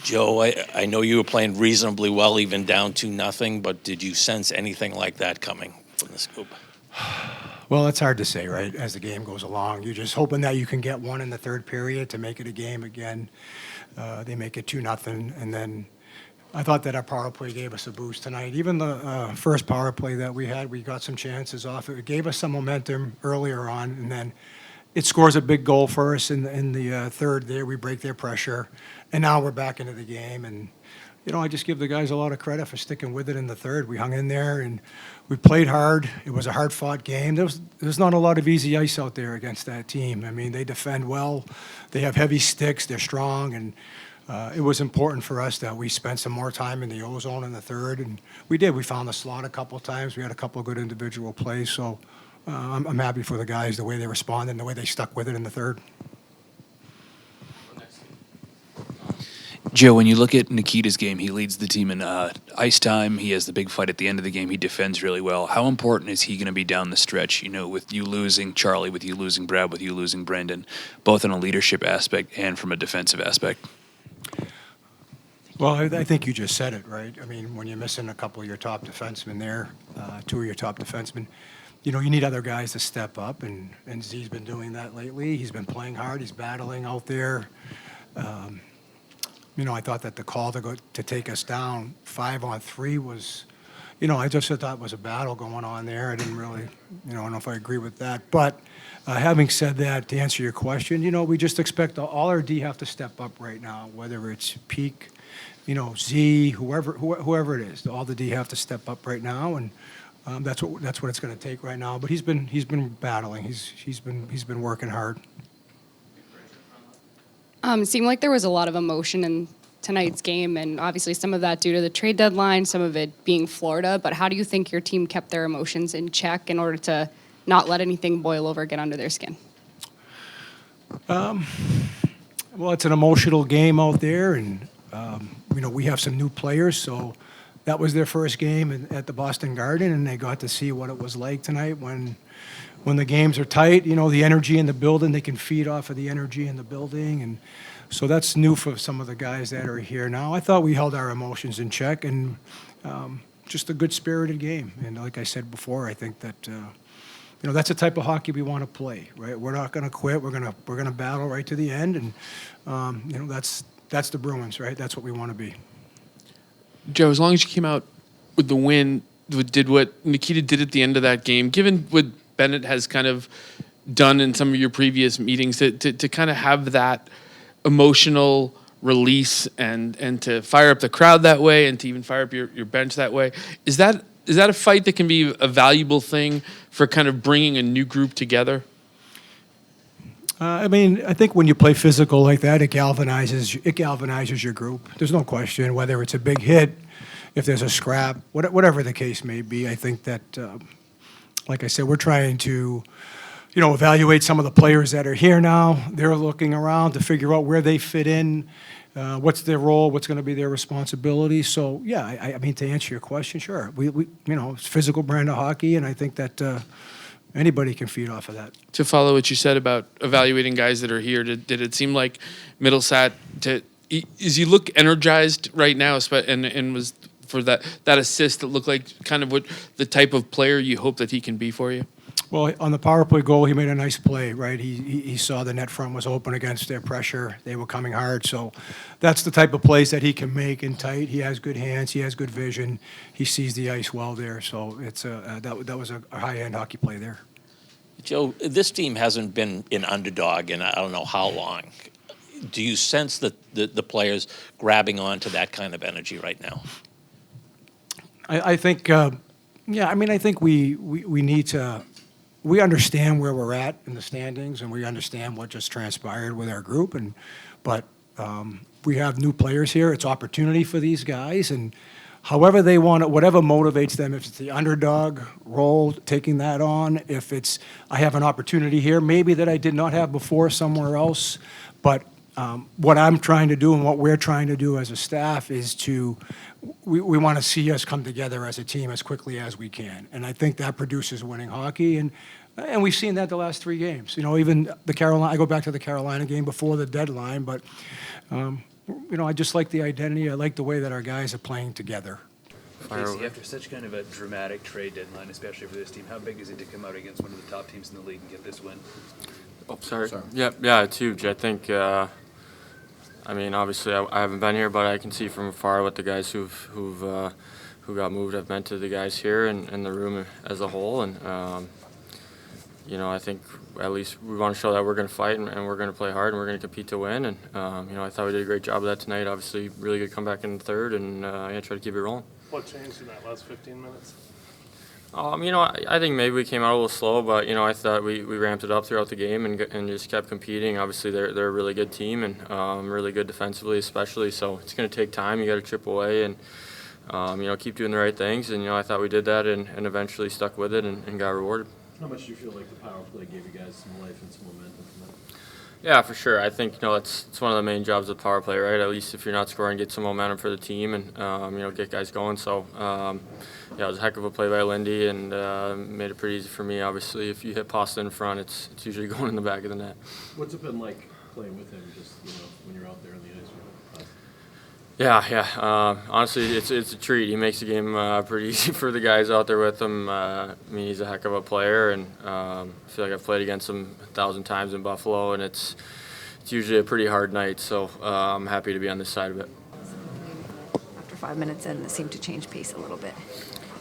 Joe, I know you were playing reasonably well, even down 2-0, but did you sense anything like that coming from this group? Well, it's hard to say, right, as the game goes along. You're just hoping that you can get one in the third period to make it a game again. They make it 2-0, and then I thought that our power play gave us a boost tonight. Even the first power play that we had, we got some chances off. It gave us some momentum earlier on, and then it scores a big goal for us in the third there. We break their pressure, and now we're back into the game. And, I just give the guys a lot of credit for sticking with it in the third. We hung in there, and we played hard. It was a hard-fought game. There's not a lot of easy ice out there against that team. I mean, they defend well. They have heavy sticks. They're strong, and it was important for us that we spent some more time in the O-zone in the third, and we did. We found the slot a couple of times. We had a couple of good individual plays, so I'm happy for the guys, the way they responded and the way they stuck with it in the third. Joe, when you look at Nikita's game, he leads the team in ice time. He has the big fight at the end of the game. He defends really well. How important is he going to be down the stretch, with you losing Charlie, with you losing Brad, with you losing Brendan, both in a leadership aspect and from a defensive aspect? Well, I think you just said it, right? I mean, when you're missing a couple of your top defensemen there, two of your top defensemen, you need other guys to step up, and Z's been doing that lately. He's been playing hard. He's battling out there. I thought that the call to take us down 5-on-3 was, I just thought it was a battle going on there. I didn't really, I don't know if I agree with that. But having said that, to answer your question, we just expect all our D have to step up right now, whether it's Peak, Z, whoever it is. All the D have to step up right now, and that's what it's going to take right now. But he's been battling. He's been working hard. It seemed like there was a lot of emotion in tonight's game, and obviously some of that due to the trade deadline, some of it being Florida. But how do you think your team kept their emotions in check in order to not let anything boil over, get under their skin? Well, it's an emotional game out there, and we have some new players, so that was their first game at the Boston Garden, and they got to see what it was like tonight when the games are tight. The energy in the building, they can feed off of the energy in the building, and so that's new for some of the guys that are here now. I thought we held our emotions in check, and just a good spirited game. And like I said before, I think that that's the type of hockey we want to play, right? We're not going to quit. We're gonna battle right to the end, and that's the Bruins, right? That's what we want to be. Joe, as long as you came out with the win, did what Nikita did at the end of that game, given what Bennett has kind of done in some of your previous meetings, to kind of have that emotional release and to fire up the crowd that way and to even fire up your bench that way, is that a fight that can be a valuable thing for kind of bringing a new group together? I think when you play physical like that, it galvanizes your group. There's no question, whether it's a big hit, if there's a scrap, whatever the case may be. I think that, like I said, we're trying to, evaluate some of the players that are here now. They're looking around to figure out where they fit in, what's their role, what's going to be their responsibility. So, yeah, I mean, to answer your question, sure. We it's a physical brand of hockey, and I think that anybody can feed off of that. To follow what you said about evaluating guys that are here, did it seem like Mittelstadt, is you look energized right now, and was for that assist that looked like kind of what the type of player you hope that he can be for you? Well, on the power play goal, he made a nice play, right? He saw the net front was open against their pressure. They were coming hard. So that's the type of plays that he can make in tight. He has good hands. He has good vision. He sees the ice well there. So it's that was a high-end hockey play there. Joe, this team hasn't been an underdog in I don't know how long. Do you sense that the players grabbing on to that kind of energy right now? I think, I think we need to. We understand where we're at in the standings, and we understand what just transpired with our group. But we have new players here. It's opportunity for these guys, and however they want it, whatever motivates them. If it's the underdog role, taking that on. If it's I have an opportunity here, maybe that I did not have before somewhere else. But what I'm trying to do and what we're trying to do as a staff is we want to see us come together as a team as quickly as we can. And I think that produces winning hockey. And we've seen that the last 3 games. Even the Carolina, I go back to the Carolina game before the deadline, but I just like the identity. I like the way that our guys are playing together. Casey, after such kind of a dramatic trade deadline, especially for this team, how big is it to come out against one of the top teams in the league and get this win? Oh, sorry. Yeah, it's huge. I think, obviously I haven't been here, but I can see from afar what the guys who got moved have meant to the guys here and the room as a whole. And, I think at least we want to show that we're going to fight and we're going to play hard and we're going to compete to win. And, I thought we did a great job of that tonight. Obviously, really good comeback in the third and try to keep it rolling. What changed in that last 15 minutes? I think maybe we came out a little slow, but I thought we ramped it up throughout the game and just kept competing. Obviously, they're a really good team and really good defensively, especially. So it's going to take time. You got to chip away and keep doing the right things. And I thought we did that and eventually stuck with it and got rewarded. How much do you feel like the power play gave you guys some life and some momentum from that? Yeah, for sure. I think it's one of the main jobs of power play, right? At least if you're not scoring, get some momentum for the team and get guys going. So it was a heck of a play by Lindy and made it pretty easy for me. Obviously, if you hit Pasta in front, it's usually going in the back of the net. What's it been like playing with him? Just when you're out there on the ice. Yeah. Honestly, it's a treat. He makes the game pretty easy for the guys out there with him. He's a heck of a player, and I feel like I've played against him 1,000 times in Buffalo, and it's usually a pretty hard night. So I'm happy to be on this side of it. After 5 minutes in, it seemed to change pace a little bit.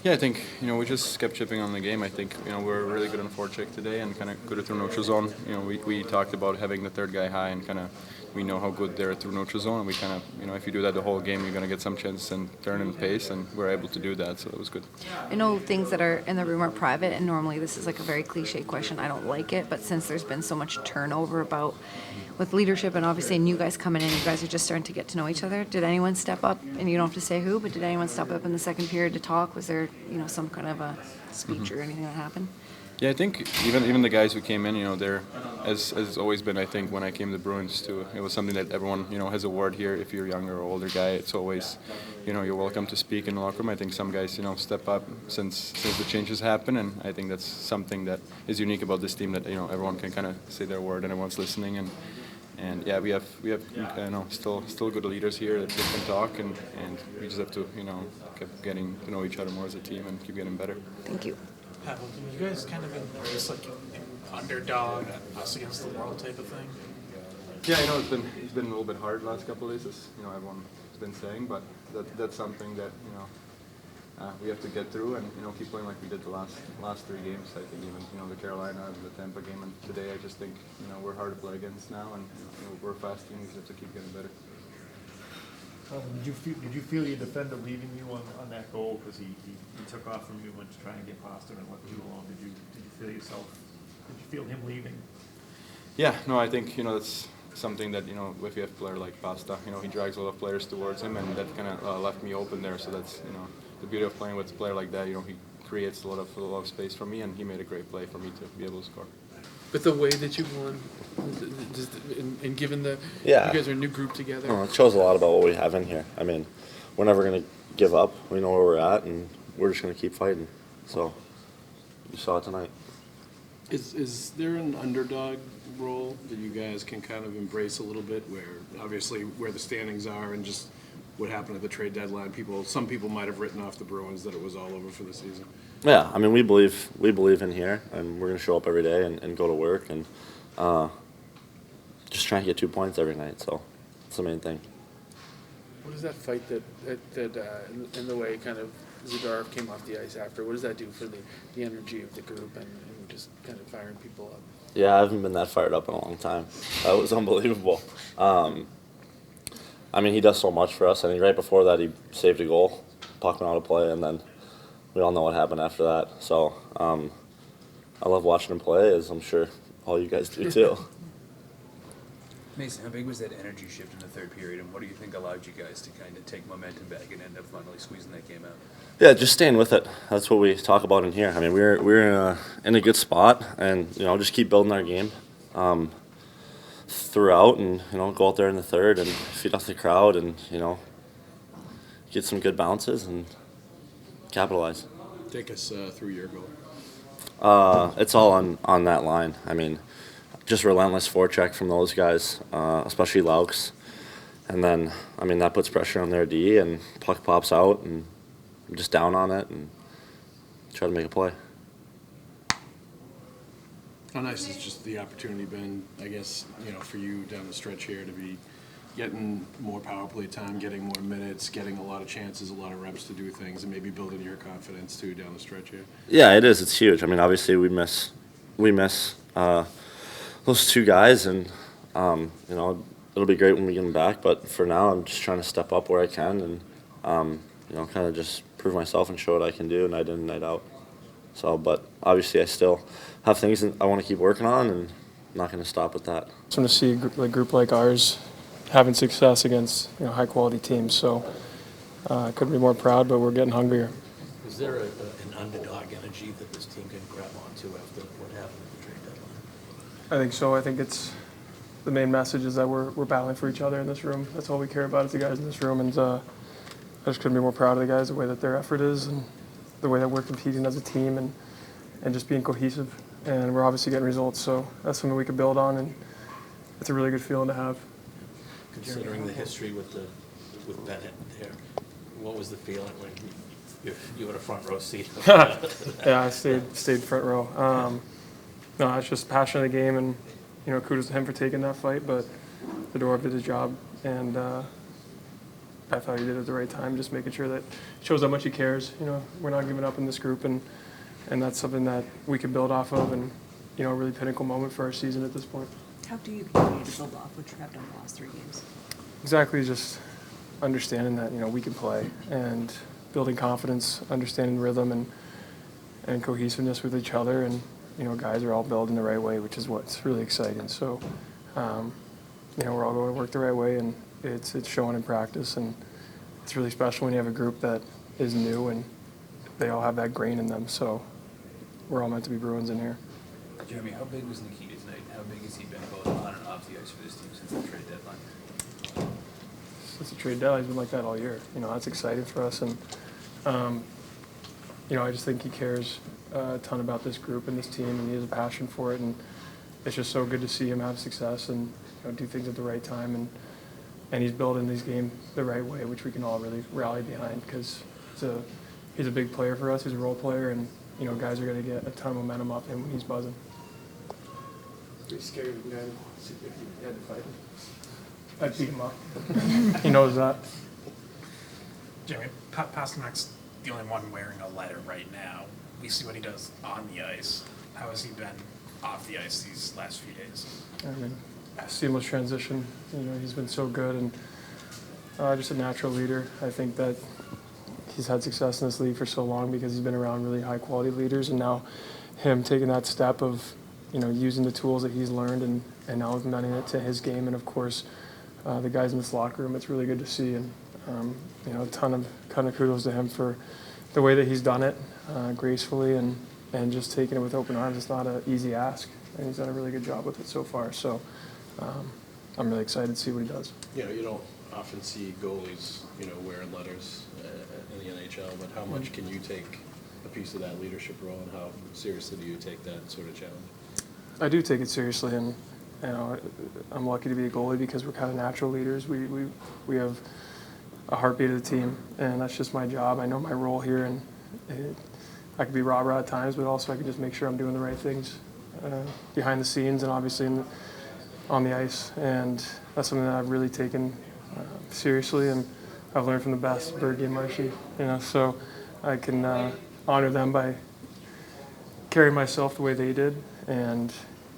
Yeah, I think, we just kept chipping on the game. I think, we're really good on forecheck today and kind of good through neutral zone. We talked about having the third guy high and kind of we know how good they're through neutral zone. And we kind of, if you do that the whole game, you're going to get some chances and turn and pace, and we're able to do that, so it was good. I know things that are in the room are private, and normally this is like a very cliche question. I don't like it, but since there's been so much turnover with leadership and obviously new guys coming in, you guys are just starting to get to know each other. Did anyone step up, and you don't have to say who, but did anyone step up in the second period to talk? Was there, some kind of a speech or anything that happened? Yeah, I think even the guys who came in, they're, as it's always been, I think, when I came to the Bruins too, it was something that everyone, has a word here. If you're a younger or older guy, it's always, you're welcome to speak in the locker room. I think some guys, step up since the changes happen, and I think that's something that is unique about this team, that, everyone can kind of say their word and everyone's listening, and yeah, we have still good leaders here that can talk, and we just have to, keep getting to know each other more as a team and keep getting better. Thank you. Pavel, you guys kind of been just like an underdog, us against the world type of thing? Yeah, it's been a little bit hard the last couple of days, as everyone's been saying, but that's something that we have to get through and keep playing like we did the last 3 games. I think even the Carolina and the Tampa game and today, I just think we're hard to play against now, and we're a fast team. We just have to keep getting better. Did you feel your defender leaving you on that goal because he took off from you, went to try and get Pasta and left you alone? Did you feel him leaving? Yeah, no, I think that's something that if you have a player like Pasta, he drags a lot of players towards him, and that kind of left me open there. So that's the beauty of playing with a player like that. He creates a lot of space for me, and he made a great play for me to be able to score. But the way that you won, and given you guys are a new group together. Well, it shows a lot about what we have in here. We're never going to give up. We know where we're at, and we're just going to keep fighting. So you saw it tonight. Is there an underdog role that you guys can kind of embrace a little bit, where obviously where the standings are and just what happened at the trade deadline? Some people might have written off the Bruins that it was all over for the season. Yeah, we believe in here, and we're going to show up every day and go to work and just try and get 2 points every night. So that's the main thing. What does that fight that in the way kind of Zadorov came off the ice after? What does that do for the energy of the group and just kind of firing people up? Yeah, I haven't been that fired up in a long time. That was unbelievable. He does so much for us. Right before that, he saved a goal, puck went out of play, and then we all know what happened after that. So I love watching him play, as I'm sure all you guys do too. Mason, how big was that energy shift in the third period, and what do you think allowed you guys to kind of take momentum back and end up finally squeezing that game out? Yeah, just staying with it. That's what we talk about in here. We're in a good spot, and just keep building our game throughout, and go out there in the third and feed off the crowd, and get some good bounces and capitalize. Take us through your goal. It's all on that line. Just relentless forecheck from those guys, especially Laux. And then, I mean, that puts pressure on their D, and puck pops out, and I'm just down on it and try to make a play. How nice has just the opportunity been, I guess, for you down the stretch here to be getting more power play time, getting more minutes, getting a lot of chances, a lot of reps to do things, and maybe building your confidence too down the stretch here? Yeah, it is. It's huge. I mean, obviously we miss those two guys, and it'll be great when we get them back. But for now, I'm just trying to step up where I can, and kind of just prove myself and show what I can do night in, night out. So, but obviously I still have things that I want to keep working on, and I'm not going to stop with that. It's fun to see a group like ours having success against high quality teams. So couldn't be more proud, but we're getting hungrier. Is there an underdog energy that this team can grab onto after what happened at the trade deadline? I think so. I think it's the main message is that we're battling for each other in this room. That's all we care about is the guys in this room, and I just couldn't be more proud of the guys, the way that their effort is, and the way that we're competing as a team, and just being cohesive. And we're obviously getting results, so that's something we can build on, and it's a really good feeling to have. Considering the history with Bennett there, what was the feeling when you had a front row seat? Yeah, I stayed front row. No, it's just passion of the game, and kudos to him for taking that fight. But Zadorov did his job, and I thought he did it at the right time, just making sure that it shows how much he cares. We're not giving up in this group, and that's something that we can build off of, and a really pinnacle moment for our season at this point. How do you continue to build off what you have done the last 3 games? Exactly, just understanding that we can play, and building confidence, understanding rhythm and cohesiveness with each other, and guys are all building the right way, which is what's really exciting. So we're all going to work the right way, and it's showing in practice, and it's really special when you have a group that is new and they all have that grain in them. So we're all meant to be Bruins in here. Jeremy, how big was Nikita tonight? How big has he been both on and off the ice for this team since the trade deadline? Since the trade deadline, he's been like that all year. That's exciting for us, and I just think he cares a ton about this group and this team, and he has a passion for it, and it's just so good to see him have success and do things at the right time, and he's building this game the right way, which we can all really rally behind, because he's a big player for us. He's a role player, and guys are going to get a ton of momentum off him when he's buzzing. Are you scared of the guy if you had to fight him? I'd beat him up. He knows that. Jimmy, Pasternak's the only one wearing a letter right now. We see what he does on the ice. How has he been off the ice these last few days? I mean, seamless transition. He's been so good, and just a natural leader. I think that he's had success in this league for so long because he's been around really high-quality leaders, and now him taking that step of using the tools that he's learned and now implementing it to his game, and of course the guys in this locker room. It's really good to see, and a ton of kudos to him for the way that he's done it gracefully and just taking it with open arms. It's not an easy ask, and he's done a really good job with it so far. So I'm really excited to see what he does. You don't often see goalies, wearing letters in the NHL, but how much can you take a piece of that leadership role, and how seriously do you take that sort of challenge? I do take it seriously, and I'm lucky to be a goalie because we're kind of natural leaders. We have a heartbeat of the team, and that's just my job. I know my role here, and I can be rah-rah at times, but also I can just make sure I'm doing the right things behind the scenes and obviously on the ice, and that's something that I've really taken seriously, and I've learned from the best, Bergie and Marshy, so I can honor them by carrying myself the way they did, and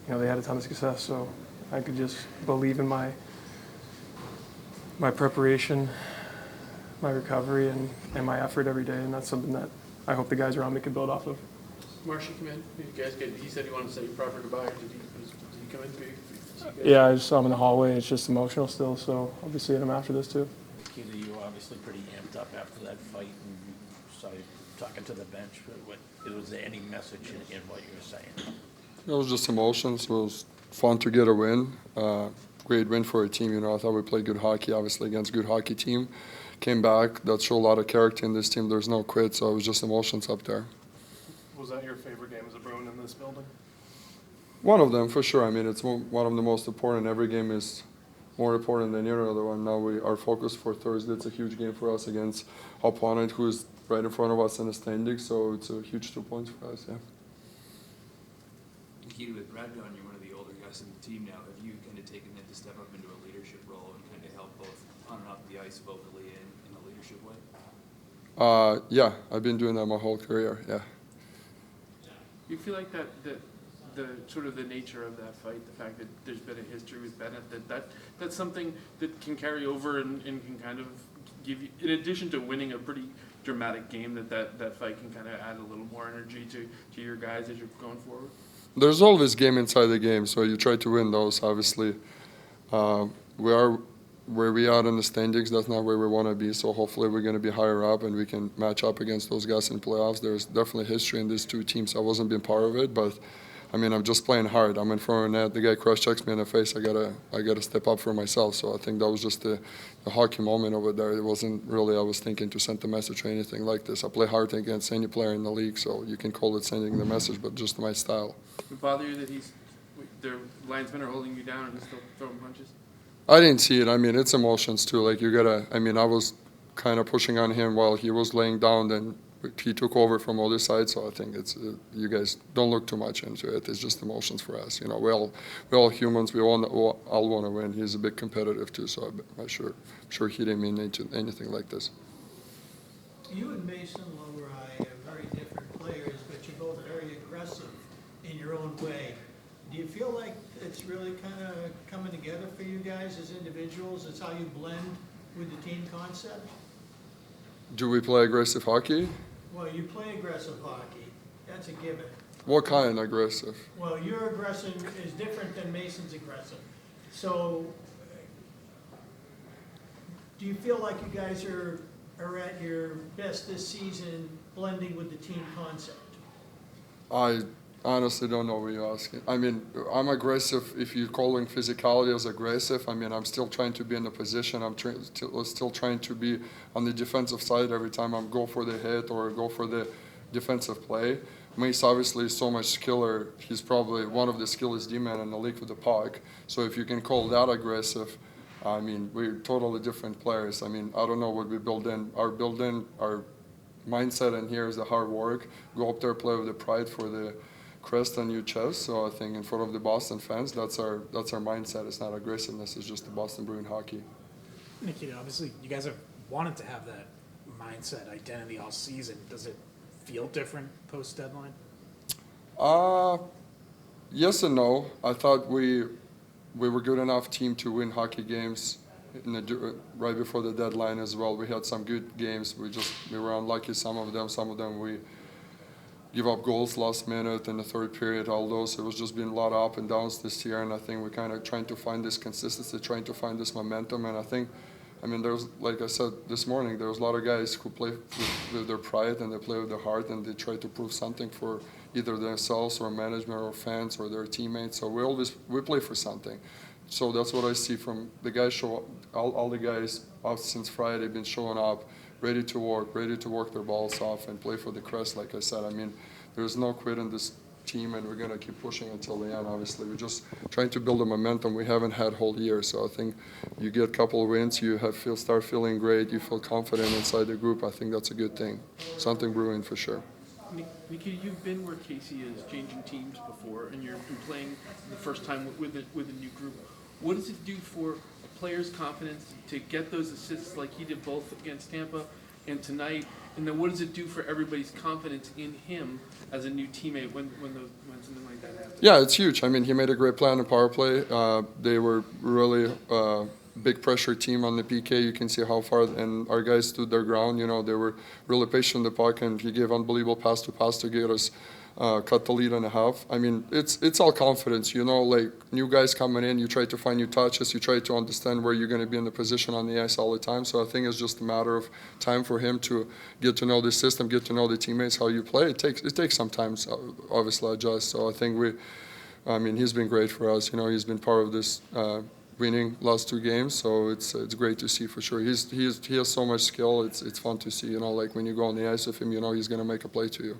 they had a ton of success, so I could just believe in my preparation, my recovery, and my effort every day, and that's something that I hope the guys around me can build off of. Marshy come in. He said he wanted to say proper goodbye. Did he come in? Yeah, I just saw him in the hallway. It's just emotional still, so I'll be seeing him after this too. Nikita, you were obviously pretty amped up after that fight, and you started talking to the bench. Was there any message in what you were saying? It was just emotions. It was fun to get a win. Great win for our team. I thought we played good hockey, obviously, against a good hockey team. Came back. That showed a lot of character in this team. There's no quit, so it was just emotions up there. Was that your favorite game as a Bruin in this building? One of them, for sure. I mean, it's one of the most important. Every game is more important than any other one. Now our focus for Thursday, it's a huge game for us against opponent who is right in front of us in the standings, so it's a huge 2 points for us, yeah. Nikita, with Brad gone, you're one of the older guys in the team now. Have you kind of taken it to step up into a leadership role and kind of help both on and off the ice vocally and in a leadership way? Yeah, I've been doing that my whole career, yeah. You feel like that the sort of the nature of that fight, the fact that there's been a history with Bennett, that's something that can carry over and can kind of give you, in addition to winning a pretty dramatic game, that fight can kind of add a little more energy to your guys as you're going forward? There's always game inside the game, so you try to win those, obviously. We are where we are in the standings, that's not where we want to be, so hopefully we're going to be higher up and we can match up against those guys in playoffs. There's definitely history in these two teams. I wasn't being part of it, but I mean, I'm just playing hard. I'm in front of the net. The guy cross-checks me in the face. I gotta step up for myself. So I think that was just the hockey moment over there. It wasn't really I was thinking to send a message or anything like this. I play hard against any player in the league, so you can call it sending the message, but just my style. Does it bother you that their linesmen are holding you down and he's still throwing punches? I didn't see it. I mean, it's emotions too. Like I was kind of pushing on him while he was laying down, then he took over from other side, so I think it's you guys don't look too much into it. It's just emotions for us. You know, we're all humans. We all want to win. He's a bit competitive too, so I'm sure he didn't mean anything like this. You and Mason Lohrei are very different players, but you're both very aggressive in your own way. Do you feel like it's really kind of coming together for you guys as individuals? It's how you blend with the team concept? Do we play aggressive hockey? Well, you play aggressive hockey. That's a given. What kind of aggressive? Well, your aggression is different than Mason's aggression. So, do you feel like you guys are at your best this season blending with the team concept? I honestly don't know what you're asking. I mean, I'm aggressive. If you're calling physicality as aggressive, I mean, I'm still trying to be in the position. I'm still trying to be on the defensive side every time I go for the hit or go for the defensive play. Mace obviously is so much skiller. He's probably one of the skillest D-men in the league with the puck. So if you can call that aggressive, I mean, we're totally different players. I mean, I don't know what we build in. Our mindset in here is the hard work. Go up there, play with the pride for the crest on your chest. So I think in front of the Boston fans, that's our mindset. It's not aggressiveness. It's just the Boston Bruin hockey. Nikita, obviously, you guys have wanted to have that mindset, identity all season. Does it feel different post deadline? Yes and no. I thought we were good enough team to win hockey games right before the deadline as well. We had some good games. We were unlucky some of them we give up goals last minute in the third period, all those. It was just been a lot of up and downs this year, and I think we're kind of trying to find this consistency, trying to find this momentum, and I mean, there's, like I said this morning, there's a lot of guys who play with their pride and they play with their heart and they try to prove something for either themselves or management or fans or their teammates. So we play for something. So that's what I see from the guys all the guys since Friday been showing up, ready to work their balls off and play for the crest, like I said. I mean, there's no quit in this team, and we're going to keep pushing until the end, obviously. We're just trying to build a momentum we haven't had whole year. So I think you get a couple of wins, you start feeling great, you feel confident inside the group. I think that's a good thing. Something brewing for sure. Nikita, you've been where Casey is changing teams before, and you're playing the first time with a new group. What does it do for a player's confidence to get those assists like he did both against Tampa and tonight? And then what does it do for everybody's confidence in him as a new teammate when something like that happens? Yeah, it's huge. I mean, he made a great play on the power play. They were really big pressure team on the PK. You can see how far, and our guys stood their ground. You know, they were really patient in the puck, and he gave unbelievable pass to get us cut the lead in half. I mean, it's all confidence, you know, like new guys coming in, you try to find new touches, you try to understand where you're going to be in the position on the ice all the time. So I think it's just a matter of time for him to get to know the system, get to know the teammates, how you play. It takes some time, obviously, adjust. So I think he's been great for us. You know, he's been part of this winning last two games, so it's great to see for sure. He has so much skill. It's fun to see, you know, like when you go on the ice with him, you know he's going to make a play to you.